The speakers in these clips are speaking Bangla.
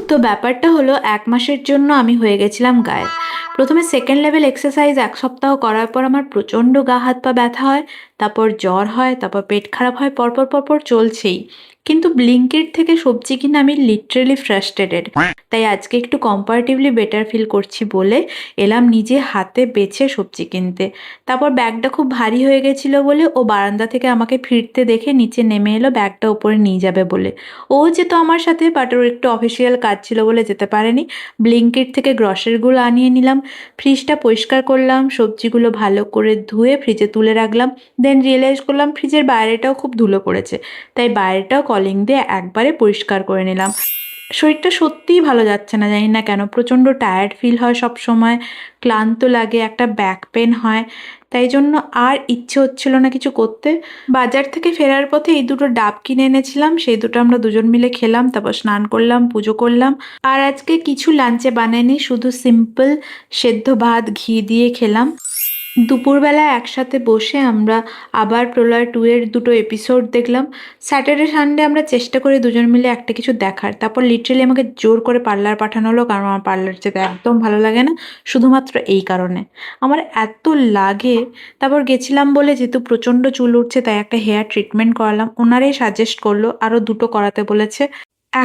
তো ব্যাপারটা হলো ১ মাসের জন্য আমি হয়ে গেছিলাম গায়েব। প্রথমে সেকেন্ড লেভেল এক্সারসাইজ ১ সপ্তাহ করার পর আমার প্রচণ্ড গা হাত পা ব্যথা হয়, তারপর জ্বর হয়, তারপর পেট খারাপ হয়, পরপর চলছেই। কিন্তু ব্লিঙ্কিট থেকে সবজি কিনে আমি লিটারেলি ফ্রাস্ট্রেটেড। তাই আজকে একটু কম্পারেটিভলি বেটার ফিল করছি বলে এলাম নিজে হাতে বেছে সবজি কিনতে। তারপর ব্যাগটা খুব ভারী হয়ে গেছিল বলে ও বারান্দা থেকে আমাকে ফিরতে দেখে নিচে নেমে এলো ব্যাগটা ওপরে নিয়ে যাবে বলে। ও যেত আমার সাথে, বাট ওর একটু অফিসিয়াল কাজ ছিল বলে যেতে পারেনি। ব্লিঙ্কিট থেকে গ্রসারিগুলো আনিয়ে নিলাম, ফ্রিজটা পরিষ্কার করলাম, সবজিগুলো ভালো করে ধুয়ে ফ্রিজে তুলে রাখলাম। দেন রিয়েলাইজ করলাম ফ্রিজের বাইরেটাও খুব ধুলো পড়েছে, তাই বাইরেটাও কলিং দিয়ে একবারে পরিষ্কার করে নিলাম। শরীরটা সত্যিই ভালো যাচ্ছে না, জানি না কেন। প্রচণ্ড টায়ার্ড ফিল হয় সব সময়, ক্লান্ত লাগে, একটা ব্যাক পেন হয়। তাই জন্য আর ইচ্ছে হচ্ছিল না কিছু করতে। বাজার থেকে ফেরার পথে এই দুটো ডাব কিনে এনেছিলাম, সেই দুটো আমরা দুজন মিলে খেলাম, তারপর স্নান করলাম, পুজো করলাম। আর আজকে কিছু লাঞ্চে বানাইনি, শুধু সিম্পল সেদ্ধ ভাত ঘি দিয়ে খেলাম। দুপুরবেলা একসাথে বসে আমরা আবার প্রলয় 2 এর দুটো এপিসোড দেখলাম। স্যাটারডে সানডে আমরা চেষ্টা করি দুজন মিলে একটা কিছু দেখার, তারপর লিটারেলি আমাকে জোর করে পার্লার পাঠানো হলো, কারণ আমার পার্লার যেতে একদম ভালো লাগে না, শুধুমাত্র এই কারণে। আমার এত লাগে। তারপর গেছিলাম বলে, যেহেতু প্রচণ্ড চুল উঠছে তাই একটা হেয়ার ট্রিটমেন্ট করালাম, ওনারাই সাজেস্ট করলো আরও দুটো করাতে বলেছে।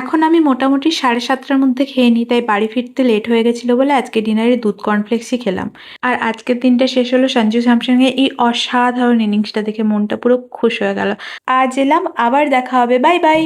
এখন আমি মোটামুটি 7:30টার মধ্যে খেয়ে নিই, তাই বাড়ি ফিরতে লেট হয়ে গেছিলো বলে আজকে ডিনারে দুধ কর্নফ্লেক্সই খেলাম। আর আজকের দিনটা শেষ হলো সঞ্জু স্যামসংয়ের এই অসাধারণ ইনিংসটা দেখে মনটা পুরো খুশ হয়ে গেল। আজ এলাম, আবার দেখা হবে, বাই বাই।